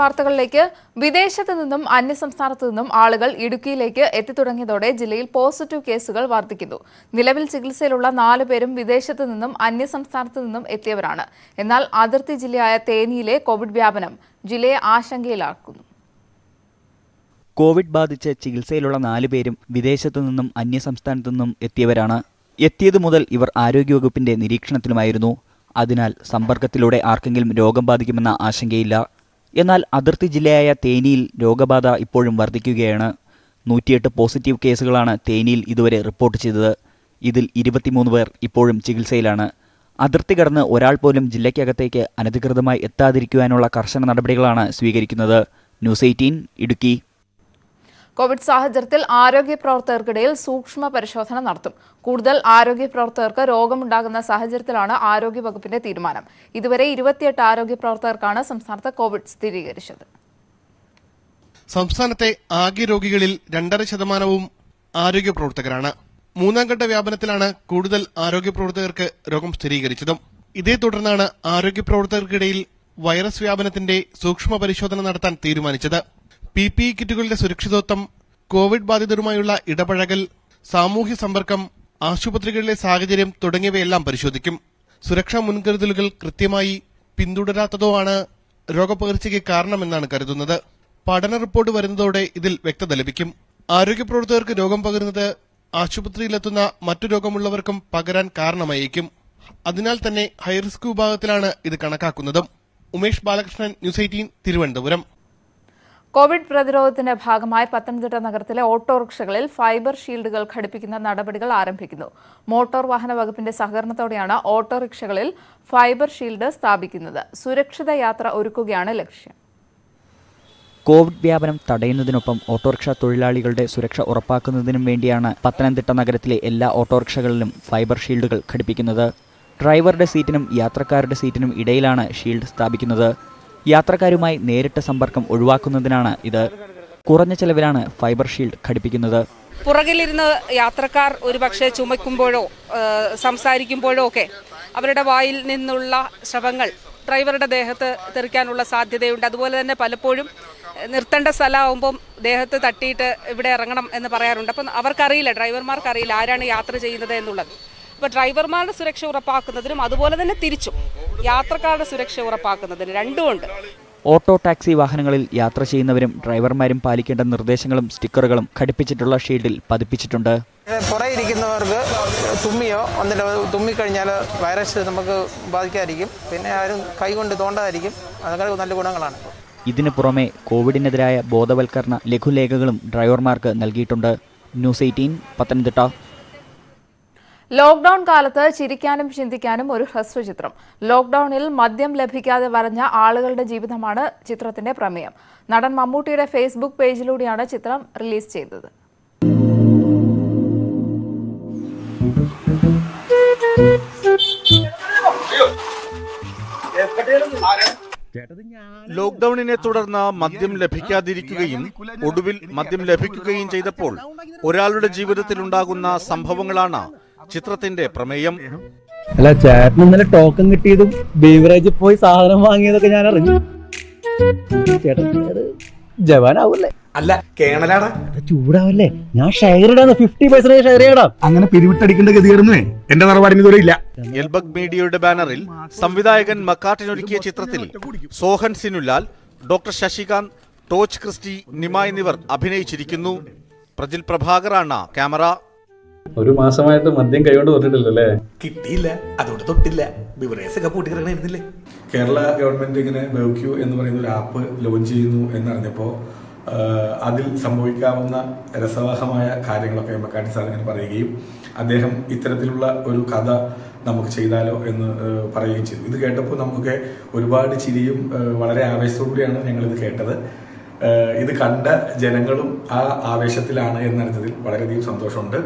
വാർത്തകളിലേക്ക് വിദേശത്തു നിന്നും അന്യസംസ്ഥാനത്തു നിന്നും ആളുകൾ ഇടുക്കിയിലേക്ക് എത്തിത്തുടങ്ങിയതോടെ ജില്ലയിൽ പോസിറ്റീവ് കേസുകൾ വർദ്ധിക്കുന്നു. നിലവിൽ ചികിത്സയിലുള്ള 4 പേരും വിദേശത്തു നിന്നും അന്യസംസ്ഥാനത്തു നിന്നും എത്തിയവരാണ്. എന്നാൽ അതിർത്തി ജില്ലയായ തേനിയിലെ കോവിഡ് വ്യാപനം ജില്ലയെ ആശങ്കയിലാക്കുന്നു. കോവിഡ് ബാധിച്ച് ചികിത്സയിലുള്ള 4 പേരും വിദേശത്തു നിന്നും അന്യസംസ്ഥാനത്തു നിന്നും എത്തിയവരാണ്. എത്തിയതു മുതൽ ഇവർ ആരോഗ്യവകുപ്പിന്റെ നിരീക്ഷണത്തിലുമായിരുന്നു. അതിനാൽ സമ്പർക്കത്തിലൂടെ ആർക്കെങ്കിലും രോഗം ബാധിക്കുമെന്ന ആശങ്കയില്ല. എന്നാൽ അതിർത്തി ജില്ലയായ തേനിയിൽ രോഗബാധ ഇപ്പോഴും വർദ്ധിക്കുകയാണ്. 108 പോസിറ്റീവ് കേസുകളാണ് തേനിയിൽ ഇതുവരെ റിപ്പോർട്ട് ചെയ്തത്. ഇതിൽ 23 പേർ ഇപ്പോഴും ചികിത്സയിലാണ്. അതിർത്തി കടന്ന് ഒരാൾ പോലും ജില്ലയ്ക്കകത്തേക്ക് അനധികൃതമായി എത്താതിരിക്കുവാനുള്ള കർശന നടപടികളാണ് സ്വീകരിക്കുന്നത്. ന്യൂസ് 18 ഇടുക്കി. കോവിഡ് സാഹചര്യത്തിൽ ആരോഗ്യ പ്രവർത്തകർക്കിടയിൽ സൂക്ഷ്മ പരിശോധന നടത്തും. കൂടുതൽ ആരോഗ്യ പ്രവർത്തകർക്ക് രോഗമുണ്ടാകുന്ന സാഹചര്യത്തിലാണ് ആരോഗ്യ വകുപ്പിന്റെ തീരുമാനം. ഇതുവരെ 28 ആരോഗ്യ പ്രവർത്തകർക്കാണ് സംസ്ഥാനത്ത് കോവിഡ് സ്ഥിരീകരിച്ചത്. സംസ്ഥാനത്തെ ആകെ രോഗികളിൽ 2.5% ആരോഗ്യ പ്രവർത്തകരാണ്. 3ാം ഘട്ട വ്യാപനത്തിലാണ് കൂടുതൽ ആരോഗ്യ പ്രവർത്തകർക്ക് രോഗം സ്ഥിരീകരിച്ചതും. ഇതേ തുടർന്നാണ് ആരോഗ്യ പ്രവർത്തകർക്കിടയിൽ വൈറസ് വ്യാപനത്തിന്റെ സൂക്ഷ്മ പരിശോധന നടത്താൻ തീരുമാനിച്ചത്. PPE കിറ്റുകളുടെ സുരക്ഷിതത്വം, കോവിഡ് ബാധിതരുമായുള്ള ഇടപഴകൽ, സാമൂഹ്യ സമ്പർക്കം, ആശുപത്രികളിലെ സാഹചര്യം തുടങ്ങിയവയെല്ലാം പരിശോധിക്കും. സുരക്ഷാ മുൻകരുതലുകൾ കൃത്യമായി പിന്തുടരാത്തതോ ആണ് രോഗപകർച്ചയ്ക്ക് കാരണമെന്നാണ് കരുതുന്നത്. പഠന റിപ്പോർട്ട് വരുന്നതോടെ ഇതിൽ വ്യക്തത ലഭിക്കും. ആരോഗ്യ പ്രവർത്തകർക്ക് രോഗം പകരുന്നത് ആശുപത്രിയിലെത്തുന്ന മറ്റു രോഗമുള്ളവർക്കും പകരാൻ കാരണമായേക്കും. അതിനാൽ തന്നെ ഹൈറിസ്ക് വിഭാഗത്തിലാണ് ഇത് കണക്കാക്കുന്നതും. ഉമേഷ് ബാലകൃഷ്ണൻ, ന്യൂസ് 18 തിരുവനന്തപുരം. കോവിഡ് പ്രതിരോധത്തിന്റെ ഭാഗമായി പത്തനംതിട്ട നഗരത്തിലെ ഓട്ടോറിക്ഷകളിൽ ഫൈബർ ഷീൽഡുകൾ ഘടിപ്പിക്കുന്ന നടപടികൾ ആരംഭിക്കുന്നു. മോട്ടോർ വാഹന വകുപ്പിന്റെ സഹകരണത്തോടെയാണ് ഓട്ടോറിക്ഷകളിൽ ഫൈബർ ഷീൽഡ് സ്ഥാപിക്കുന്നത്. സുരക്ഷിത യാത്ര ഒരുക്കുകയാണ് ലക്ഷ്യം. കോവിഡ് വ്യാപനം തടയുന്നതിനൊപ്പം ഓട്ടോറിക്ഷ തൊഴിലാളികളുടെ സുരക്ഷ ഉറപ്പാക്കുന്നതിനും വേണ്ടിയാണ് പത്തനംതിട്ട നഗരത്തിലെ എല്ലാ ഓട്ടോറിക്ഷകളിലും ഫൈബർ ഷീൽഡുകൾ ഘടിപ്പിക്കുന്നത്. ഡ്രൈവറുടെ സീറ്റിനും യാത്രക്കാരുടെ സീറ്റിനും ഇടയിലാണ് ഷീൽഡ് സ്ഥാപിക്കുന്നത്. യാത്രക്കാരുമായി നേരിട്ട് സമ്പർക്കം ഒഴിവാക്കുന്നതിനാണ് ഇത്. കുറഞ്ഞ ചെലവിലാണ് ഫൈബർ ഷീൽഡ് ഘടിപ്പിക്കുന്നത്. പുറകിലിരുന്ന് യാത്രക്കാർ ഒരുപക്ഷെ ചുമയ്ക്കുമ്പോഴോ സംസാരിക്കുമ്പോഴോ ഒക്കെ അവരുടെ വായിൽ നിന്നുള്ള ശ്രവങ്ങൾ ഡ്രൈവറുടെ ദേഹത്ത് തെറിക്കാനുള്ള സാധ്യതയുണ്ട്. അതുപോലെ തന്നെ പലപ്പോഴും നിർത്തേണ്ട സ്ഥലമാകുമ്പം ദേഹത്ത് തട്ടിയിട്ട് ഇവിടെ ഇറങ്ങണം എന്ന് പറയാറുണ്ട്. അപ്പം അവർക്കറിയില്ല, ഡ്രൈവർമാർക്കറിയില്ല ആരാണ് യാത്ര ചെയ്യുന്നത് എന്നുള്ളത്. അപ്പോൾ ഡ്രൈവർമാരുടെ സുരക്ഷ ഉറപ്പാക്കുന്നതിനും അതുപോലെ തന്നെ തിരിച്ചും യാത്രക്കാരുടെ സുരക്ഷ ഉറപ്പാക്കുന്നതിന് രണ്ടുമുണ്ട്. ഓട്ടോ ടാക്സി വാഹനങ്ങളിൽ യാത്ര ചെയ്യുന്നവരും ഡ്രൈവർമാരും പാലിക്കേണ്ട നിർദ്ദേശങ്ങളും സ്റ്റിക്കറുകളും ഘടിപ്പിച്ചിട്ടുള്ള ഷീൽഡിൽ പതിപ്പിച്ചിട്ടുണ്ട്. പുറകിരിക്കുന്നവർക്ക് തുമ്മിയോ ഒന്നില്ല തുമ്മിക്കഴിഞ്ഞാൽ വൈറസ് നമുക്ക് ബാധിക്കാതിരിക്കും. പിന്നെ ആരും കൈകൊണ്ട് തോണ്ടാതിരിക്കും. അതൊക്കെ നല്ല ഗുണങ്ങളാണ്. ഇതിനു പുറമെ കോവിഡിനെതിരായ ബോധവൽക്കരണ ലഘുലേഖകളും ഡ്രൈവർമാർക്ക് നൽകിയിട്ടുണ്ട്. ന്യൂസ് 18 പത്തനംതിട്ട. ലോക്ഡൌൺ കാലത്ത് ചിരിക്കാനും ചിന്തിക്കാനും ഒരു ഹ്രസ്വചിത്രം. ലോക്ഡൌണിൽ മദ്യം ലഭിക്കാതെ വരഞ്ഞ ആളുകളുടെ ജീവിതമാണ് ചിത്രത്തിന്റെ പ്രമേയം. നടൻ മമ്മൂട്ടിയുടെ ഫേസ്ബുക്ക് പേജിലൂടെയാണ് ചിത്രം റിലീസ് ചെയ്തത്. ലോക്ഡൌണിനെ തുടർന്ന് മദ്യം ലഭിക്കാതിരിക്കുകയും ഒടുവിൽ മദ്യം ലഭിക്കുകയും ചെയ്തപ്പോൾ ഒരാളുടെ ജീവിതത്തിൽ ഉണ്ടാകുന്ന സംഭവങ്ങളാണ് ചിത്രത്തിന്റെ പ്രമേയം. അല്ല, ചേട്ടൻ ഇന്നലെ ടോക്കൺ കിട്ടിയതും ബീവറേജിൽ പോയി സാധനം വാങ്ങിയതൊക്കെ ഞാൻ അറിഞ്ഞു. ചേട്ടൻ ജവാനാവൂല്ലേ? അല്ല, കേണലാടാ. ചൂടാവല്ലേ? ഞാൻ ഷെയർ ഇടാന്ന് 50% ഷെയർ ചെയ്യടാം. അങ്ങനെ പിരിവിട്ടടിക്കേണ്ട ഗതികേടുന്നേ എന്റെ നിലപാടിന് ഇതുവരെ ഇല്ല. എൽബഗ് മീഡിയയുടെ ബാനറിൽ സംവിധായകൻ മക്കാട്ടിനൊരുക്കിയ ചിത്രത്തിൽ സോഹൻ സിനുലാൽ, ഡോക്ടർ ശശികാന്ത്, ടോച്ച് ക്രിസ്റ്റി, നിമ എന്നിവർ അഭിനയിച്ചിരിക്കുന്നു. പ്രജിൽ പ്രഭാകറാണ് ക്യാമറ. ഒരു മാസമായിട്ട് മദ്യം കൈകൊണ്ട് തൊട്ടിട്ടില്ലല്ലേ? കിട്ടിയില്ല, അതോടെ തൊട്ടില്ല. ബിവറേജ് ഒക്കെ പൂട്ടിക്കിടക്കണിരുന്നില്ലേ? കേരള ഗവൺമെന്റ് ഇങ്ങനെ ബെവ്ക്യൂ എന്ന് പറയുന്ന ഒരു ആപ്പ് ലോഞ്ച് ചെയ്യുന്നു എന്നറിഞ്ഞപ്പോൾ അതിൽ സംഭവിക്കാവുന്ന രസവാഹമായ കാര്യങ്ങളൊക്കെ മക്കാട്ടി സാർ ഇങ്ങനെ പറയുകയും അദ്ദേഹം ഇത്തരത്തിലുള്ള ഒരു കഥ നമുക്ക് ചെയ്താലോ എന്ന് പറയുകയും ചെയ്തു. ഇത് കേട്ടപ്പോൾ നമുക്കൊക്കെ ഒരുപാട് ചിരിയും വളരെ ആവേശത്തോടുകൂടിയാണ് ഞങ്ങളിത് കേട്ടത്. ഇത് കണ്ട ജനങ്ങളും ആ ആവേശത്തിലാണ് എന്നറിഞ്ഞതിൽ വളരെയധികം സന്തോഷമുണ്ട്.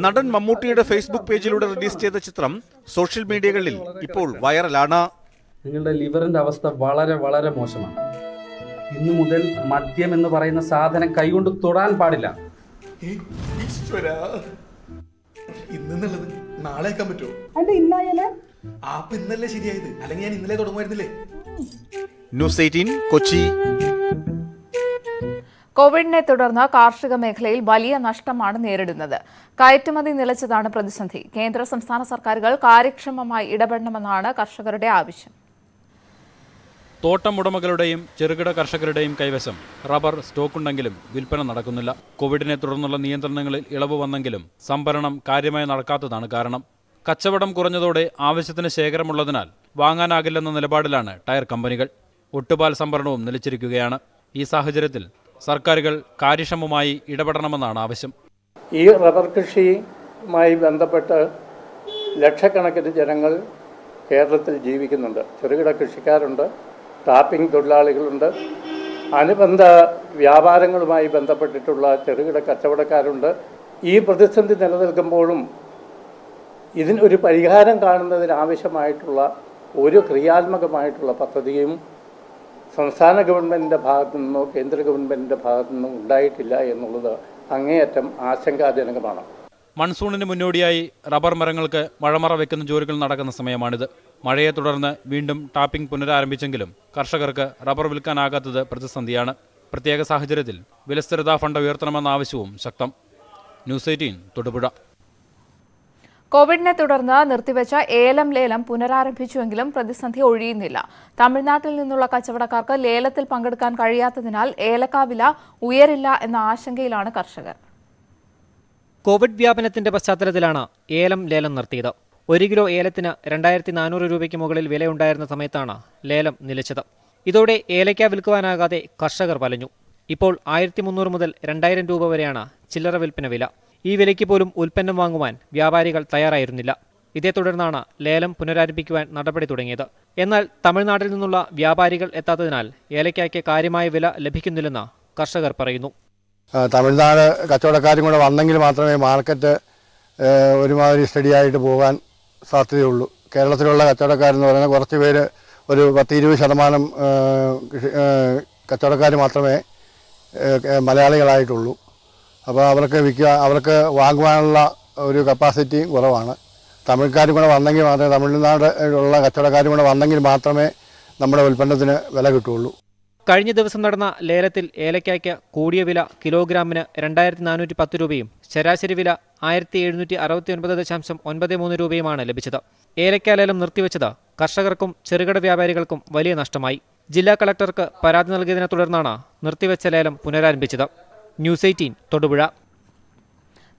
നടൻ മമ്മൂട്ടിയുടെ ഫേസ്ബുക്ക് പേജിലൂടെ റിലീസ് ചെയ്ത ചിത്രം സോഷ്യൽ മീഡിയകളിൽ ഇപ്പോൾ വൈറലാണ്. നിങ്ങളുടെ ലിവറിന്റെ അവസ്ഥ വളരെ വളരെ മോശമാണ്. ഇന്നു മുതൽ മദ്യം എന്ന് പറയുന്ന സാധനം കൈകൊണ്ട് തൊടാൻ പാടില്ല. ഇന്നുള്ളത് നാളെ ആക്കാൻ പറ്റുമോ? ആപ്പ് ഇന്നല്ലേ ശരിയായത്, അല്ലെങ്കിൽ ഞാൻ ഇന്നലെ തുടങ്ങുമായിരുന്നില്ലേ? ന്യൂസ് 18 കൊച്ചി. കോവിഡിനെ തുടർന്ന് കാർഷിക മേഖലയിൽ വലിയ നഷ്ടമാണ് നേരിടുന്നത്. കയറ്റുമതി നിലച്ചതാണ് പ്രതിസന്ധി. കേന്ദ്ര സംസ്ഥാന സർക്കാരുകൾ കാര്യക്ഷമമായി ഇടപെടണമെന്നാണ് കർഷകരുടെ ആവശ്യം. തോട്ടം ഉടമകളുടെയും ചെറുകിട കർഷകരുടെയും കൈവശം റബ്ബർ സ്റ്റോക്കുണ്ടെങ്കിലും വിൽപ്പന നടക്കുന്നില്ല. കോവിഡിനെ തുടർന്നുള്ള നിയന്ത്രണങ്ങളിൽ ഇളവ് വന്നെങ്കിലും സംഭരണം കാര്യമായി നടക്കാത്തതാണ് കാരണം. കച്ചവടം കുറഞ്ഞതോടെ ആവശ്യത്തിന് ശേഖരമുള്ളതിനാൽ വാങ്ങാനാകില്ലെന്ന നിലപാടിലാണ് ടയർ കമ്പനികൾ. ഒട്ടുപാൽ സംഭരണവും നിലച്ചിരിക്കുകയാണ്. ഈ സാഹചര്യത്തിൽ സർക്കാരുകൾ കാര്യക്ഷമമായി ഇടപെടണമെന്നാണ് ആവശ്യം. ഈ റബ്ബർ കൃഷിയുമായി ബന്ധപ്പെട്ട് ലക്ഷക്കണക്കിന് ജനങ്ങൾ കേരളത്തിൽ ജീവിക്കുന്നുണ്ട്. ചെറുകിട കൃഷിക്കാരുണ്ട്, ടാപ്പിംഗ് തൊഴിലാളികളുണ്ട്, അനുബന്ധ വ്യാപാരങ്ങളുമായി ബന്ധപ്പെട്ടിട്ടുള്ള ചെറുകിട കച്ചവടക്കാരുണ്ട്. ഈ പ്രതിസന്ധി നിലനിൽക്കുമ്പോഴും ഇതിനൊരു പരിഹാരം കാണുന്നതിനാവശ്യമായിട്ടുള്ള ഒരു ക്രിയാത്മകമായിട്ടുള്ള പദ്ധതിയും സംസ്ഥാന ഗവൺമെൻറ്റിൻ്റെ ഭാഗത്തു നിന്നോ കേന്ദ്ര ഗവൺമെൻറ്റിൻ്റെ ഭാഗത്തു നിന്നോ ഉണ്ടായിട്ടില്ല എന്നുള്ളത് അങ്ങേയറ്റം ആശങ്കാജനകമാണ്. മൺസൂണിന് മുന്നോടിയായി റബ്ബർ മരങ്ങൾക്ക് മഴമറ വെക്കുന്ന ജോലികൾ നടക്കുന്ന സമയമാണിത്. മഴയെ തുടർന്ന് വീണ്ടും ടാപ്പിംഗ് പുനരാരംഭിച്ചെങ്കിലും കർഷകർക്ക് റബ്ബർ വിൽക്കാനാകാത്തത് പ്രതിസന്ധിയാണ്. പ്രത്യേക സാഹചര്യത്തിൽ വിലസ്ഥിരതാ ഫണ്ട് ഉയർത്തണമെന്ന ആവശ്യവും ശക്തം. ന്യൂസ് 18 തൊടുപുഴ. കോവിഡിനെ തുടർന്ന് നിർത്തിവെച്ച ഏലം ലേലം പുനരാരംഭിച്ചുവെങ്കിലും പ്രതിസന്ധി ഒഴിയുന്നില്ല. തമിഴ്നാട്ടിൽ നിന്നുള്ള കച്ചവടക്കാർക്ക് ലേലത്തിൽ പങ്കെടുക്കാൻ കഴിയാത്തതിനാൽ ഏലക്ക വില ഉയരില്ല എന്ന ആശങ്കയിലാണ് കർഷകർ. കോവിഡ് വ്യാപനത്തിന്റെ പശ്ചാത്തലത്തിലാണ് ഏലം ലേലം നിർത്തിയത്. 1 കിലോ ഏലത്തിന് 2400 രൂപയ്ക്ക് മുകളിൽ വിലയുണ്ടായിരുന്ന സമയത്താണ് ലേലം നിലച്ചത്. ഇതോടെ ഏലക്ക വിൽക്കുവാനാകാതെ കർഷകർ വലഞ്ഞു. ഇപ്പോൾ 1300 മുതൽ 2000 രൂപ വരെയാണ് ചില്ലറ വിൽപ്പന വില. ഈ വിലയ്ക്ക് പോലും ഉൽപ്പന്നം വാങ്ങുവാൻ വ്യാപാരികൾ തയ്യാറായിരുന്നില്ല. ഇതേ തുടർന്നാണ് ലേലം പുനരാരംഭിക്കുവാൻ നടപടി തുടങ്ങിയത്. എന്നാൽ തമിഴ്നാട്ടിൽ നിന്നുള്ള വ്യാപാരികൾ എത്താത്തതിനാൽ ഏലയ്ക്കയ്ക്ക് കാര്യമായ വില ലഭിക്കുന്നില്ലെന്ന് കർഷകർ പറയുന്നു. തമിഴ്നാട് കച്ചവടക്കാരും കൂടെ വന്നെങ്കിൽ മാത്രമേ മാർക്കറ്റ് ഒരുമാതിരി സ്റ്റഡിയായിട്ട് പോകാൻ സാധ്യതയുള്ളൂ. കേരളത്തിലുള്ള കച്ചവടക്കാരെന്ന് പറയുന്നത് കുറച്ച് പേര്, ഒരു 10-20% കച്ചവടക്കാർ മാത്രമേ മലയാളികളായിട്ടുള്ളൂ. അപ്പോൾ അവർക്ക് വാങ്ങുവാനുള്ള ഒരു കപ്പാസിറ്റി കുറവാണ്. തമിഴ്ക്കാരും കൂടെ വന്നെങ്കിൽ മാത്രമേ, തമിഴ്നാടുള്ള കച്ചവടക്കാരും കൂടെ വന്നെങ്കിൽ മാത്രമേ നമ്മുടെ ഉൽപ്പന്നത്തിന് വില കിട്ടുള്ളൂ. കഴിഞ്ഞ ദിവസം നടന്ന ലേലത്തിൽ ഏലയ്ക്കയ്ക്ക് കൂടിയ വില കിലോഗ്രാമിന് 2410 രൂപയും ശരാശരി വില 1769.93 രൂപയുമാണ് ലഭിച്ചത്. ഏലക്ക ലേലം നിർത്തിവെച്ചത് കർഷകർക്കും ചെറുകിട വ്യാപാരികൾക്കും വലിയ നഷ്ടമായി. ജില്ലാ കളക്ടർക്ക് പരാതി നൽകിയതിനെ തുടർന്നാണ് നിർത്തിവെച്ച ലേലം പുനരാരംഭിച്ചത്. ന്യൂസ് 18 തൊടുപുഴ.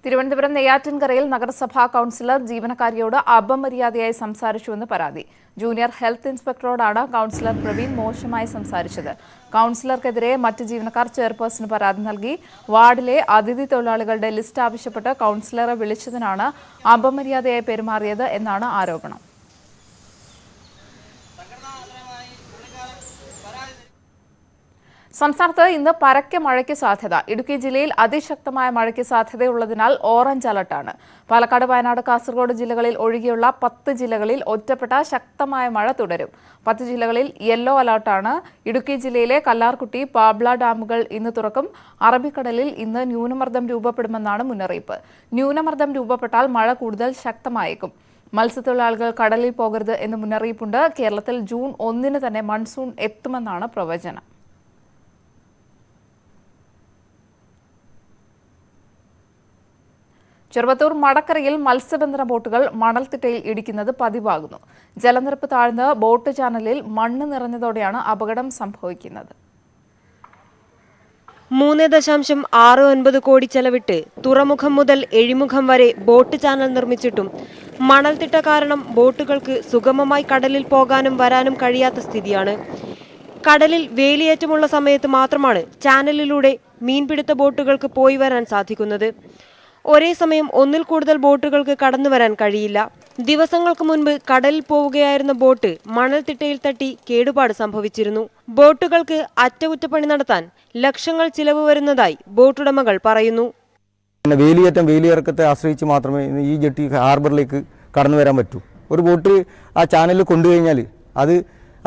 തിരുവനന്തപുരം നെയ്യാറ്റിൻകരയിൽ നഗരസഭാ കൌൺസിലർ ജീവനക്കാരിയോട് അപമര്യാദയായി സംസാരിച്ചുവെന്ന് പരാതി. ജൂനിയർ ഹെൽത്ത് ഇൻസ്പെക്ടറോടാണ് കൌൺസിലർ പ്രവീൺ മോശമായി സംസാരിച്ചത്. കൌൺസിലർക്കെതിരെ മറ്റ് ജീവനക്കാർ ചെയർപേഴ്സന് പരാതി നൽകി. വാർഡിലെ അതിഥി തൊഴിലാളികളുടെ ലിസ്റ്റ് ആവശ്യപ്പെട്ട് കൌൺസിലറെ വിളിച്ചതിനാണ് അപമര്യാദയായി പെരുമാറിയത് എന്നാണ് ആരോപണം. സംസ്ഥാനത്ത് ഇന്ന് പരക്കെ മഴയ്ക്ക് സാധ്യത. ഇടുക്കി ജില്ലയിൽ അതിശക്തമായ മഴയ്ക്ക് സാധ്യതയുള്ളതിനാൽ ഓറഞ്ച് അലർട്ടാണ്. പാലക്കാട്, വയനാട്, കാസർഗോഡ് ജില്ലകളിൽ ഒഴികെയുള്ള 10 ജില്ലകളിൽ ഒറ്റപ്പെട്ട ശക്തമായ മഴ തുടരും. 10 ജില്ലകളിൽ യെല്ലോ അലർട്ടാണ്. ഇടുക്കി ജില്ലയിലെ കല്ലാർകുട്ടി, പാബ്ല ഡാമുകൾ ഇന്ന് തുറക്കും. അറബിക്കടലിൽ ഇന്ന് ന്യൂനമർദ്ദം രൂപപ്പെടുമെന്നാണ് മുന്നറിയിപ്പ്. ന്യൂനമർദ്ദം രൂപപ്പെട്ടാൽ മഴ കൂടുതൽ ശക്തമായേക്കും. മത്സ്യത്തൊഴിലാളികൾ കടലിൽ പോകരുത് എന്ന് മുന്നറിയിപ്പുണ്ട്. കേരളത്തിൽ ജൂൺ 1 തന്നെ മൺസൂൺ എത്തുമെന്നാണ് പ്രവചനം. ചെറുവത്തൂർ മടക്കരയിൽ മത്സ്യബന്ധന ബോട്ടുകൾ മണൽത്തിട്ടയിൽ ഇടിക്കുന്നത് പതിവാകുന്നു. ജലനിരപ്പ് താഴ്ന്ന് ബോട്ട് ചാനലിൽ മണ്ണ് നിറഞ്ഞതോടെയാണ് അപകടം സംഭവിക്കുന്നത്. 3.69 കോടി ചെലവിട്ട് തുറമുഖം മുതൽ എഴിമുഖം വരെ ബോട്ട് ചാനൽ നിർമ്മിച്ചിട്ടും മണൽത്തിട്ട കാരണം ബോട്ടുകൾക്ക് സുഗമമായി കടലിൽ പോകാനും വരാനും കഴിയാത്ത സ്ഥിതിയാണ്. കടലിൽ വേലിയേറ്റമുള്ള സമയത്ത് മാത്രമാണ് ചാനലിലൂടെ മീൻപിടുത്ത ബോട്ടുകൾക്ക് പോയി വരാൻ സാധിക്കുന്നത്. ഒരേ സമയം 1-ൽ കൂടുതൽ ബോട്ടുകൾക്ക് കടന്നു വരാൻ കഴിയില്ല. ദിവസങ്ങൾക്ക് മുൻപ് കടലിൽ പോവുകയായിരുന്ന ബോട്ട് മണൽത്തിട്ടയിൽ തട്ടി കേടുപാട് സംഭവിച്ചിരുന്നു. ബോട്ടുകൾക്ക് അറ്റകുറ്റപ്പണി നടത്താൻ ലക്ഷങ്ങൾ ചിലവ് വരുന്നതായി ബോട്ടുടമകൾ പറയുന്നു. വേലിയിറക്കത്തെ ആശ്രയിച്ച് മാത്രമേ ഈ ജെട്ടി ഹാർബറിലേക്ക് കടന്നു വരാൻ പറ്റൂ. ഒരു ബോട്ട് ആ ചാനലിൽ കൊണ്ടുകഴിഞ്ഞാൽ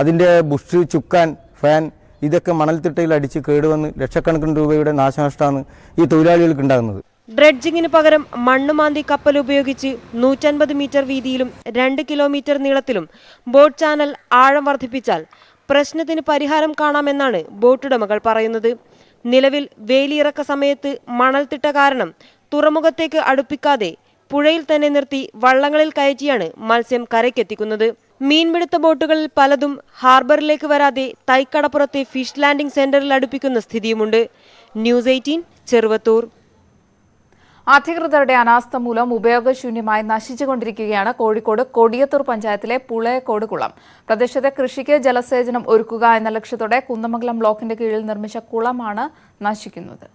അതിൻ്റെ ബുഷ്, ചുക്കാൻ, ഫാൻ ഇതൊക്കെ മണൽത്തിട്ടയിൽ അടിച്ച് കേടുവന്ന് ലക്ഷക്കണക്കിന് രൂപയുടെ നാശനഷ്ടമാണ് ഈ തൊഴിലാളികൾക്ക് ഉണ്ടാകുന്നത്. ഡ്രെഡ്ജിങ്ങിന് പകരം മണ്ണുമാന്തി കപ്പൽ ഉപയോഗിച്ച് 150 മീറ്റർ വീതിയിലും 2 കിലോമീറ്റർ നീളത്തിലും ബോട്ട് ചാനൽ ആഴം വർദ്ധിപ്പിച്ചാൽ പ്രശ്നത്തിന് പരിഹാരം കാണാമെന്നാണ് ബോട്ടുടമകൾ പറയുന്നത്. നിലവിൽ വേലിയിറക്ക സമയത്ത് മണൽത്തിട്ട കാരണം തുറമുഖത്തേക്ക് അടുപ്പിക്കാതെ പുഴയിൽ തന്നെ നിർത്തി വള്ളങ്ങളിൽ കയറ്റിയാണ് മത്സ്യം കരയ്ക്കെത്തിക്കുന്നത്. മീൻപിടുത്ത ബോട്ടുകളിൽ പലതും ഹാർബറിലേക്ക് വരാതെ തൈക്കടപ്പുറത്തെ ഫിഷ് ലാൻഡിംഗ് സെന്ററിൽ അടുപ്പിക്കുന്ന സ്ഥിതിയുമുണ്ട്. ന്യൂസ് 18 ചെറുവത്തൂർ. അധികൃതരുടെ അനാസ്ഥ മൂലം ഉപയോഗശൂന്യമായി നശിച്ചുകൊണ്ടിരിക്കുകയാണ് കോഴിക്കോട് കൊടിയത്തൂർ പഞ്ചായത്തിലെ പുളയക്കോട് കുളം. പ്രദേശത്തെ കൃഷിക്ക് ജലസേചനം ഒരുക്കുക എന്ന ലക്ഷ്യത്തോടെ കുന്നമംഗലം ബ്ലോക്കിന്റെ കീഴിൽ നിർമ്മിച്ച കുളമാണ് നശിക്കുന്നത്.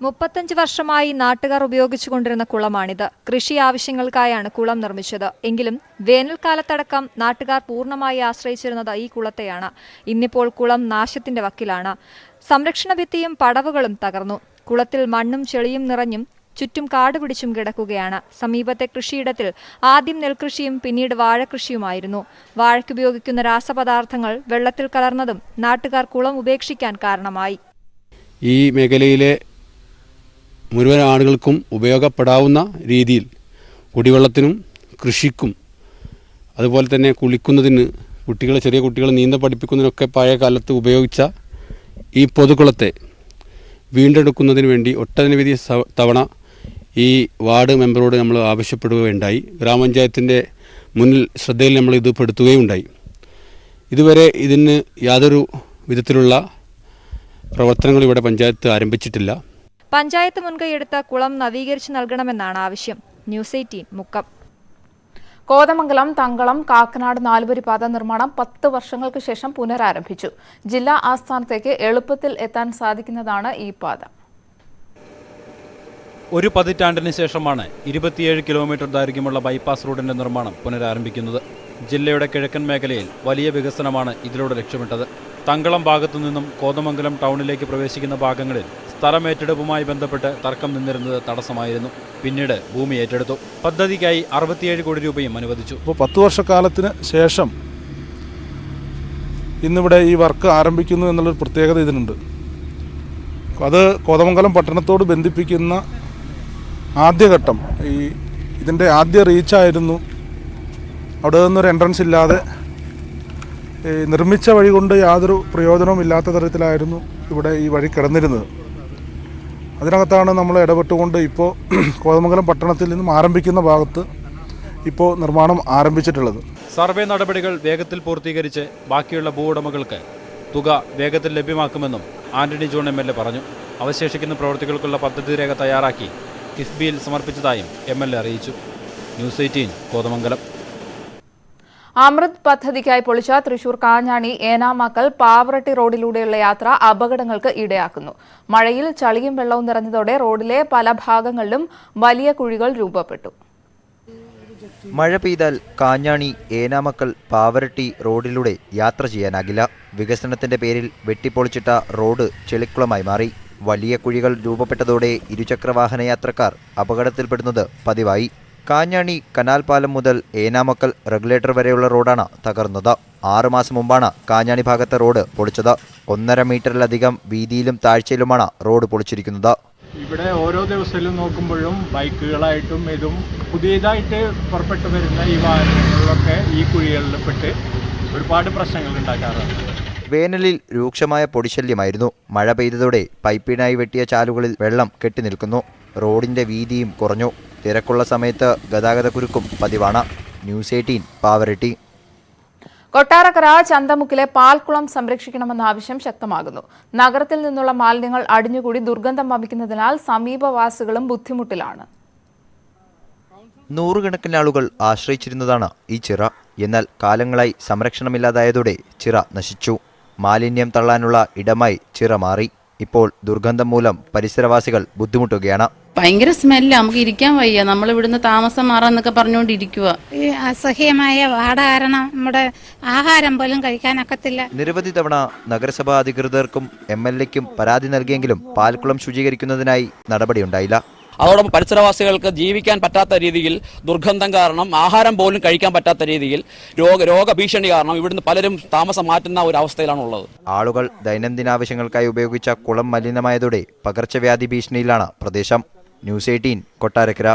35 വർഷമായി നാട്ടുകാർ ഉപയോഗിച്ചുകൊണ്ടിരുന്ന കുളമാണിത്. കൃഷി ആവശ്യങ്ങൾക്കായാണ് കുളം നിർമ്മിച്ചത്. എങ്കിലും വേനൽക്കാലത്തടക്കം നാട്ടുകാർ പൂർണ്ണമായി ആശ്രയിച്ചിരുന്നത് ഈ കുളത്തെയാണ്. ഇന്നിപ്പോൾ കുളം നാശത്തിന്റെ വക്കിലാണ്. സംരക്ഷണ ഭിത്തിയും പടവുകളും തകർന്നു. കുളത്തിൽ മണ്ണും ചെളിയും നിറഞ്ഞും ചുറ്റും കാട് പിടിച്ചും കിടക്കുകയാണ്. സമീപത്തെ കൃഷിയിടത്തിൽ ആദ്യം നെൽകൃഷിയും പിന്നീട് വാഴകൃഷിയുമായിരുന്നു. വാഴയ്ക്കുപയോഗിക്കുന്ന രാസപദാർത്ഥങ്ങൾ വെള്ളത്തിൽ കലർന്നതും നാട്ടുകാർ കുളം ഉപേക്ഷിക്കാൻ കാരണമായി. ഈ മേഖലയിലെ മുഴുവൻ ആളുകൾക്കും ഉപയോഗപ്പെടാവുന്ന രീതിയിൽ കുടിവെള്ളത്തിനും കൃഷിക്കും അതുപോലെ തന്നെ കുളിക്കുന്നതിന് ചെറിയ കുട്ടികളെ നീന്തൽ പഠിപ്പിക്കുന്നതിനൊക്കെ പഴയ കാലത്ത് ഉപയോഗിച്ച ഈ പൊതുകുളത്തെ വീണ്ടെടുക്കുന്നതിന് വേണ്ടി ഒട്ടനവധി തവണ ഈ വാർഡ് മെമ്പറോട് നമ്മൾ ആവശ്യപ്പെടുകയുണ്ടായി. ഗ്രാമപഞ്ചായത്തിൻ്റെ മുന്നിൽ ശ്രദ്ധയിൽ നമ്മൾ ഇത് പെടുത്തുകയുണ്ടായി. ഇതുവരെ ഇതിന് യാതൊരു വിധത്തിലുള്ള പ്രവർത്തനങ്ങൾ ഇവിടെ പഞ്ചായത്ത് ആരംഭിച്ചിട്ടില്ല. പഞ്ചായത്ത് മുൻകൈയെടുത്ത കുളം നവീകരിച്ചു നൽകണമെന്നാണ് ആവശ്യം. ന്യൂസ് 18 മുക്കം. കോതമംഗലം, തങ്കളം, കാക്കനാട് നാലുവരിപ്പാത നിർമ്മാണം 10 വർഷങ്ങൾക്ക് ശേഷം പുനരാരംഭിച്ചു. ജില്ലാ ആസ്ഥാനത്തേക്ക് എളുപ്പത്തിൽ എത്താൻ സാധിക്കുന്നതാണ് ഈ പാത. ഒരു പതിറ്റാണ്ടിന് ശേഷമാണ് 27 കിലോമീറ്റർ ദൈർഘ്യമുള്ള ബൈപ്പാസ് റോഡിന്റെ നിർമ്മാണം പുനരാരംഭിക്കുന്നത്. ജില്ലയുടെ കിഴക്കൻ മേഖലയിൽ വലിയ വികസനമാണ് ഇതിലൂടെ ലക്ഷ്യമിട്ടത്. തങ്കളം ഭാഗത്തു നിന്നും കോതമംഗലം ടൗണിലേക്ക് പ്രവേശിക്കുന്ന ഭാഗങ്ങളിൽ സ്ഥലമേറ്റെടുപ്പുമായി ബന്ധപ്പെട്ട് തർക്കം നിന്നിരുന്നത് തടസ്സമായിരുന്നു. പിന്നീട് ഭൂമി ഏറ്റെടുത്തു. പദ്ധതിക്കായി 67 കോടി രൂപയും അനുവദിച്ചു. ഇപ്പോൾ 10 വർഷക്കാലത്തിന് ശേഷം ഇന്നിവിടെ ഈ വർക്ക് ആരംഭിക്കുന്നു എന്നുള്ളൊരു പ്രത്യേകത ഇതിനുണ്ട്. അത് കോതമംഗലം പട്ടണത്തോട് ബന്ധിപ്പിക്കുന്ന ആദ്യഘട്ടം, ഇതിൻ്റെ ആദ്യ റീച്ചായിരുന്നു. അവിടെ നിന്നൊരു എൻട്രൻസ് ഇല്ലാതെ നിർമ്മിച്ച വഴി കൊണ്ട് യാതൊരു പ്രയോജനവും ഇല്ലാത്ത തരത്തിലായിരുന്നു ഇവിടെ ഈ വഴി കിടന്നിരുന്നത്. അതിനകത്താണ് നമ്മൾ ഇടപെട്ടുകൊണ്ട് ഇപ്പോൾ കോതമംഗലം പട്ടണത്തിൽ നിന്നും ആരംഭിക്കുന്ന ഭാഗത്ത് ഇപ്പോൾ നിർമ്മാണം ആരംഭിച്ചിട്ടുള്ളത്. സർവേ നടപടികൾ വേഗത്തിൽ പൂർത്തീകരിച്ച് ബാക്കിയുള്ള ഭൂവുടമകൾക്ക് തുക വേഗത്തിൽ ലഭ്യമാക്കുമെന്നും ആന്റണി ജോൺ MLA പറഞ്ഞു. അവശേഷിക്കുന്ന പ്രവൃത്തികൾക്കുള്ള പദ്ധതി രേഖ തയ്യാറാക്കി കിഫ്ബിയിൽ സമർപ്പിച്ചതായും MLA അറിയിച്ചു. ന്യൂസ് 18 കോതമംഗലം. അമൃത് പദ്ധതിക്കായി പൊളിച്ച തൃശൂർ കാഞ്ഞാണി ഏനാമാക്കൽ പാവറട്ടി റോഡിലൂടെയുള്ള യാത്ര അപകടങ്ങൾക്ക് ഇടയാക്കുന്നു. മഴയിൽ ചളിയും വെള്ളവും നിറഞ്ഞതോടെ റോഡിലെ പല ഭാഗങ്ങളിലും വലിയ കുഴികൾ രൂപപ്പെട്ടു. മഴ പെയ്താൽ കാഞ്ഞാണി ഏനാമക്കൽ പാവറട്ടി റോഡിലൂടെ യാത്ര ചെയ്യാനാകില്ല. വികസനത്തിന്റെ പേരിൽ വെട്ടിപ്പൊളിച്ചിട്ട റോഡ് ചെളിക്കുളമായി മാറി. വലിയ കുഴികൾ രൂപപ്പെട്ടതോടെ ഇരുചക്രവാഹന യാത്രക്കാർ അപകടത്തിൽപ്പെടുന്നത് പതിവായി. കാഞ്ഞാണി കനാൽ പാലം മുതൽ ഏനാമക്കൽ റെഗുലേറ്റർ വരെയുള്ള റോഡാണ് തകർന്നത്. 6 മാസം മുമ്പാണ് കാഞ്ഞാണി ഭാഗത്തെ റോഡ് പൊളിച്ചത്. 1.5 മീറ്ററിലധികം വീതിയിലും താഴ്ചയിലുമാണ് റോഡ് പൊളിച്ചിരിക്കുന്നത്. ഇവിടെ ഓരോ ദിവസവും നോക്കുമ്പോഴും ബൈക്കുകളായിട്ടും ഇതും പുതിയതായിട്ട് പുറപ്പെട്ടു വരുന്ന ഈ വാഹനങ്ങളിലൊക്കെ ഈ കുഴികളിൽപ്പെട്ട് ഒരുപാട് പ്രശ്നങ്ങൾ ഉണ്ടാക്കാറുണ്ട്. വേനലിൽ രൂക്ഷമായ പൊടിശല്യമായിരുന്നു. മഴ പെയ്തതോടെ പൈപ്പിനായി വെട്ടിയ ചാലുകളിൽ വെള്ളം കെട്ടിനിൽക്കുന്നു. റോഡിന്റെ വീതിയും കുറഞ്ഞു. തിരക്കുള്ള സമയത്ത് ഗതാഗതക്കുരുക്കും പതിവാണ്. ന്യൂസ് 18 പാവറട്ടി. കൊട്ടാരക്കര ചന്തമുക്കിലെ പാൽക്കുളം സംരക്ഷിക്കണമെന്ന ആവശ്യം ശക്തമാകുന്നു. നഗരത്തിൽ നിന്നുള്ള മാലിന്യങ്ങൾ അടിഞ്ഞുകൂടി ദുർഗന്ധം വമിക്കുന്നതിനാൽ സമീപവാസികളും ബുദ്ധിമുട്ടിലാണ്. നൂറുകണക്കിന് ആളുകൾ ആശ്രയിച്ചിരുന്നതാണ് ഈ ചിറ. എന്നാൽ കാലങ്ങളായി സംരക്ഷണമില്ലാതായതോടെ ചിറ നശിച്ചു. മാലിന്യം തള്ളാനുള്ള ഇടമായി ചിറ മാറി. ഇപ്പോൾ ദുർഗന്ധം മൂലം പരിസരവാസികൾ ബുദ്ധിമുട്ടുകയാണ്. ഭയങ്കര സ്മെല്ല്, നമുക്ക് ഇരിക്കാൻ വയ്യ. നമ്മൾ ഇവിടുന്ന് താമസം മാറാന്നൊക്കെ പറഞ്ഞുകൊണ്ടിരിക്കുക. ഈ അസഹ്യമായ വാട കാരണം നമ്മുടെ ആഹാരം പോലും കഴിക്കാനൊക്കത്തില്ല. നിരവധി തവണ നഗരസഭാ അധികൃതർക്കും MLAയ്ക്കും പരാതി നൽകിയെങ്കിലും പാൽക്കുളം ശുചീകരിക്കുന്നതിനായി നടപടിയുണ്ടായില്ല. അതോടൊപ്പം പരിസരവാസികൾക്ക് ജീവിക്കാൻ പറ്റാത്ത രീതിയിൽ ദുർഗന്ധം കാരണം ആഹാരം പോലും കഴിക്കാൻ പറ്റാത്ത രീതിയിൽ രോഗഭീഷണി കാരണം ഇവിടുന്ന് പലരും താമസം മാറ്റുന്ന ഒരു അവസ്ഥയിലാണുള്ളത്. ആളുകൾ ദൈനംദിനാവശ്യങ്ങൾക്കായി ഉപയോഗിച്ച കുളം മലിനമായതോടെ പകർച്ചവ്യാധി ഭീഷണിയിലാണ് പ്രദേശം. ന്യൂസ് 18 കൊട്ടാരക്കര.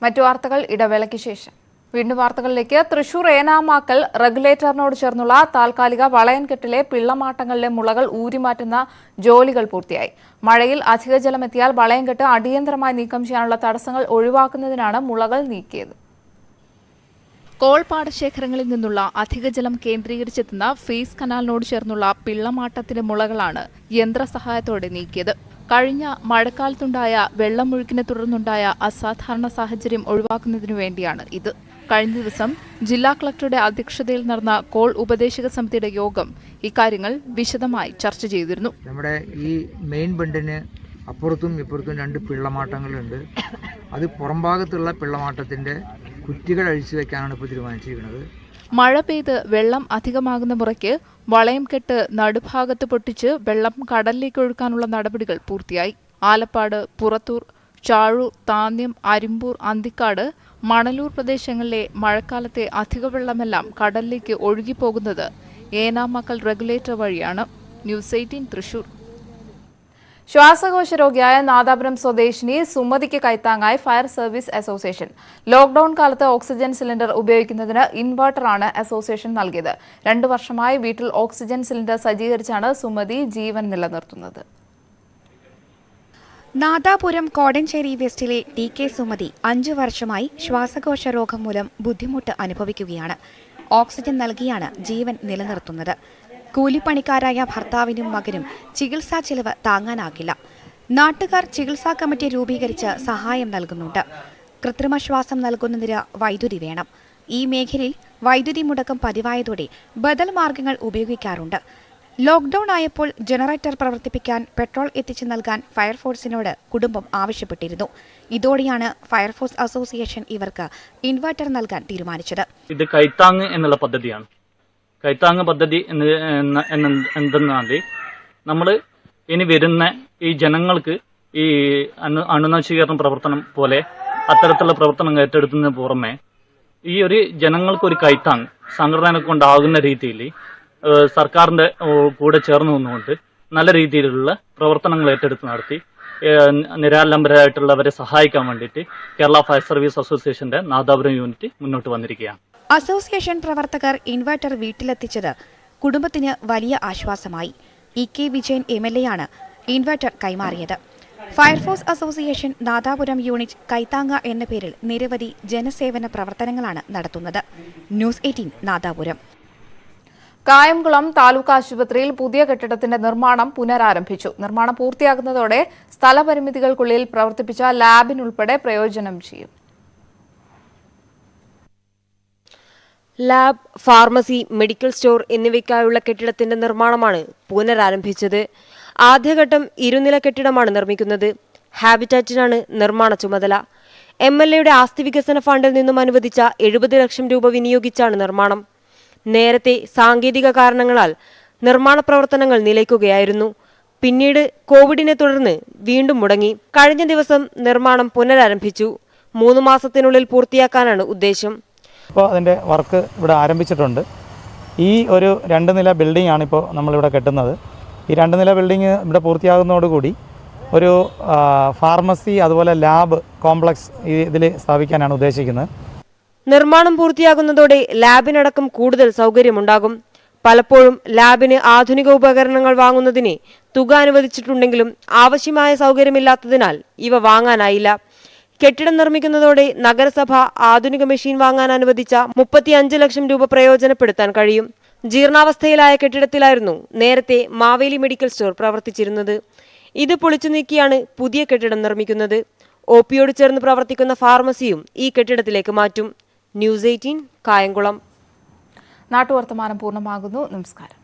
മറ്റു വാർത്തകൾ ഇടവേളയ്ക്ക് ശേഷം. വീണ്ടും വാർത്തകളിലേക്ക്. തൃശൂർ ഏനാമാക്കൽ റെഗുലേറ്ററിനോട് ചേർന്നുള്ള താൽക്കാലിക വളയൻകെട്ടിലെ പിള്ളമാട്ടങ്ങളിലെ മുളകൾ ഊരിമാറ്റുന്ന ജോലികൾ പൂർത്തിയായി. മഴയിൽ അധിക ജലമെത്തിയാൽ വളയൻകെട്ട് അടിയന്തരമായി നീക്കം ചെയ്യാനുള്ള തടസ്സങ്ങൾ ഒഴിവാക്കുന്നതിനാണ് മുളകൾ നീക്കിയത്. കോൾ പാടശേഖരങ്ങളിൽ നിന്നുള്ള അധിക ജലം കേന്ദ്രീകരിച്ചെത്തുന്ന ഫേസ് കനാലിനോട് ചേർന്നുള്ള പിള്ളമാട്ടത്തിന്റെ മുളകളാണ് യന്ത്രസഹായത്തോടെ നീക്കിയത്. കഴിഞ്ഞ മഴക്കാലത്തുണ്ടായ വെള്ളമൊഴുക്കിനെ തുടർന്നുണ്ടായ അസാധാരണ സാഹചര്യം ഒഴിവാക്കുന്നതിനു വേണ്ടിയാണ് ഇത്. കഴിഞ്ഞ ദിവസം ജില്ലാ കളക്ടറുടെ അധ്യക്ഷതയിൽ നടന്ന കോൾ ഉപദേശക സമിതിയുടെ യോഗം ഇക്കാര്യങ്ങൾ വിശദമായി ചർച്ച ചെയ്തിരുന്നു. നമ്മുടെ ഈ മെയിൻ ബണ്ടിന് അപ്പുറത്തും ഇപ്പുറത്തും 2 പിള്ളമാട്ടങ്ങളുണ്ട്. അത് പുറംഭാഗത്തുള്ള പിള്ളമാട്ടത്തിന്റെ കുറ്റികൾ അഴിച്ചു വെക്കാനാണ് ഇപ്പോൾ തീരുമാനിച്ചിരിക്കുന്നത്. മഴ പെയ്ത് വെള്ളം അധികമാകുന്ന മുറയ്ക്ക് വളയം കെട്ട് നടുഭാഗത്ത് പൊട്ടിച്ച് വെള്ളം കടലിലേക്ക് ഒഴുക്കാനുള്ള നടപടികൾ പൂർത്തിയായി. ആലപ്പാട്, പുറത്തൂർ, ചാഴൂർ, താന്യം, അരിമ്പൂർ, അന്തിക്കാട്, മണലൂർ പ്രദേശങ്ങളിലെ മഴക്കാലത്തെ അധിക വെള്ളമെല്ലാം കടലിലേക്ക് ഒഴുകിപ്പോകുന്നത് ഏനാമാക്കൽ റെഗുലേറ്റർ വഴിയാണ്. ന്യൂസ് 18 തൃശൂർ. ശ്വാസകോശ രോഗിയായ നാദാപുരം സ്വദേശിനി സുമതിക്ക് കൈത്താങ്ങായി ഫയർ സർവീസ് അസോസിയേഷൻ. ലോക്ഡൌൺ കാലത്ത് ഓക്സിജൻ സിലിണ്ടർ ഉപയോഗിക്കുന്നതിന് ഇൻവെർട്ടറാണ് അസോസിയേഷൻ നൽകിയത്. 2 വർഷമായി വീട്ടിൽ ഓക്സിജൻ സിലിണ്ടർ സജ്ജീകരിച്ചാണ് സുമതി ജീവൻ നിലനിർത്തുന്നത്. നാദാപുരം കോടഞ്ചേരി വെസ്റ്റിലെ ടി.കെ. സുമതി 5 വർഷമായി ശ്വാസകോശ രോഗം മൂലം ബുദ്ധിമുട്ട് അനുഭവിക്കുകയാണ്. ഓക്സിജൻ നൽകിയാണ് ജീവൻ നിലനിർത്തുന്നത്. കൂലിപ്പണിക്കാരായ ഭർത്താവിനും മകനും ചികിത്സാ ചെലവ് താങ്ങാനാകില്ല. നാട്ടുകാർ ചികിത്സാ കമ്മിറ്റി രൂപീകരിച്ച് സഹായം നൽകുന്നുണ്ട്. കൃത്രിമ ശ്വാസം നൽകുന്നതിന് വൈദ്യുതി വേണം. ഈ മേഖലയിൽ വൈദ്യുതി മുടക്കം പതിവായതോടെ ബദൽ മാർഗങ്ങൾ ഉപയോഗിക്കാറുണ്ട്. ലോക്ഡൌൺ ആയപ്പോൾ ജനറേറ്റർ പ്രവർത്തിപ്പിക്കാൻ പെട്രോൾ എത്തിച്ചു നൽകാൻ ഫയർഫോഴ്സിനോട് കുടുംബം ആവശ്യപ്പെട്ടിരുന്നു. ഇതോടെയാണ് ഫയർഫോഴ്സ് അസോസിയേഷൻ ഇവർക്ക് ഇൻവെർട്ടർ നൽകാൻ തീരുമാനിച്ചത്. ഇത് കൈത്താങ് എന്നുള്ള പദ്ധതിയാണ്. കൈത്താങ് പദ്ധതി എന്തെന്നാൽ നമ്മൾ ഇനി വരുന്ന ഈ ജനങ്ങൾക്ക് ഈ അണുനശീകരണ പ്രവർത്തനം പോലെ അത്തരത്തിലുള്ള പ്രവർത്തനം ഏറ്റെടുക്കുന്നതിന് പുറമെ ഈ ഒരു ജനങ്ങൾക്കൊരു കൈത്താങ് സംഘടന കൊണ്ടാകുന്ന രീതിയിൽ സർക്കാരിന്റെ കൂടെ ചേർന്ന് നിന്നുകൊണ്ട് നല്ല രീതിയിലുള്ള പ്രവർത്തനങ്ങൾ ഏറ്റെടുത്ത് നടത്തി നിരാലംബരായിട്ടുള്ളവരെ സഹായിക്കാൻ വേണ്ടിയിട്ട് കേരള ഫയർ സർവീസ് അസോസിയേഷന്റെ നാദാപുരം യൂണിറ്റ് മുന്നോട്ട് വന്നിരിക്കുകയാണ്. അസോസിയേഷൻ പ്രവർത്തകർ ഇൻവെർട്ടർ വീട്ടിലെത്തിച്ചത് കുടുംബത്തിന് വലിയ ആശ്വാസമായി. ഇ.കെ. വിജയൻ MLA ആണ് ഇൻവെർട്ടർ കൈമാറിയത്. ഫയർഫോഴ്സ് അസോസിയേഷൻ നാദാപുരം യൂണിറ്റ് കൈത്താങ്ങ എന്ന പേരിൽ നിരവധി ജനസേവന പ്രവർത്തനങ്ങളാണ് നടത്തുന്നത്. ന്യൂസ് 18 നാദാപുരം. കായംകുളം താലൂക്ക് ആശുപത്രിയിൽ പുതിയ കെട്ടിടത്തിന്റെ നിർമ്മാണം പുനരാരംഭിച്ചു. നിർമ്മാണം പൂർത്തിയാകുന്നതോടെ സ്ഥലപരിമിതികൾക്കുള്ളിൽ പ്രവർത്തിപ്പിച്ച ലാബിനുൾപ്പെടെ പ്രയോജനം ചെയ്യും. ലാബ്, ഫാർമസി, മെഡിക്കൽ സ്റ്റോർ എന്നിവയ്ക്കായുള്ള കെട്ടിടത്തിന്റെ നിർമ്മാണമാണ് പുനരാരംഭിച്ചത്. ആദ്യഘട്ടം 2 നില കെട്ടിടമാണ് നിർമ്മിക്കുന്നത്. ഹാബിറ്റാറ്റിനാണ് നിർമ്മാണ ചുമതല. MLAയുടെ ആസ്തി വികസന ഫണ്ടിൽ നിന്നും അനുവദിച്ച 70 ലക്ഷം രൂപ വിനിയോഗിച്ചാണ് നിർമ്മാണം. നേരത്തെ സാങ്കേതിക കാരണങ്ങളാൽ നിർമ്മാണ പ്രവർത്തനങ്ങൾ നിലയ്ക്കുകയായിരുന്നു. പിന്നീട് കോവിഡിനെ തുടർന്ന് വീണ്ടും മുടങ്ങി. കഴിഞ്ഞ ദിവസം നിർമ്മാണം പുനരാരംഭിച്ചു. 3 മാസത്തിനുള്ളിൽ പൂർത്തിയാക്കാനാണ് ഉദ്ദേശം. ഇപ്പോൾ അതിൻ്റെ വർക്ക് ഇവിടെ ആരംഭിച്ചിട്ടുണ്ട്. ഈ ഒരു 2 നില ബിൽഡിംഗ് ആണ് ഇപ്പോൾ നമ്മളിവിടെ കെട്ടുന്നത്. ഈ 2 നില ബിൽഡിംഗ് ഇവിടെ പൂർത്തിയാകുന്നതോടുകൂടി ഒരു ഫാർമസി അതുപോലെ ലാബ് കോംപ്ലക്സ് ഇതിൽ സ്ഥാപിക്കാനാണ് ഉദ്ദേശിക്കുന്നത്. നിർമ്മാണം പൂർത്തിയാകുന്നതോടെ ലാബിനടക്കം കൂടുതൽ സൗകര്യമുണ്ടാകും. പലപ്പോഴും ലാബിന് ആധുനിക ഉപകരണങ്ങൾ വാങ്ങുന്നതിന് തുക അനുവദിച്ചിട്ടുണ്ടെങ്കിലും ആവശ്യമായ സൗകര്യമില്ലാത്തതിനാൽ ഇവ വാങ്ങാനായില്ല. കെട്ടിടം നിർമ്മിക്കുന്നതോടെ നഗരസഭ ആധുനിക മെഷീൻ വാങ്ങാൻ അനുവദിച്ച 35 ലക്ഷം രൂപ പ്രയോജനപ്പെടുത്താൻ കഴിയും. ജീർണാവസ്ഥയിലായ കെട്ടിടത്തിലായിരുന്നു നേരത്തെ മാവേലി മെഡിക്കൽ സ്റ്റോർ പ്രവർത്തിച്ചിരുന്നത്. ഇത് പൊളിച്ചു നീക്കിയാണ് പുതിയ കെട്ടിടം നിർമ്മിക്കുന്നത്. OPയോട് ചേർന്ന് പ്രവർത്തിക്കുന്ന ഫാർമസിയും ഈ കെട്ടിടത്തിലേക്ക് മാറ്റും. ന്യൂസ് 18 കായംകുളം. നാട്ടുവർത്തമാനം പൂർണ്ണമാകുന്നു. നമസ്കാരം.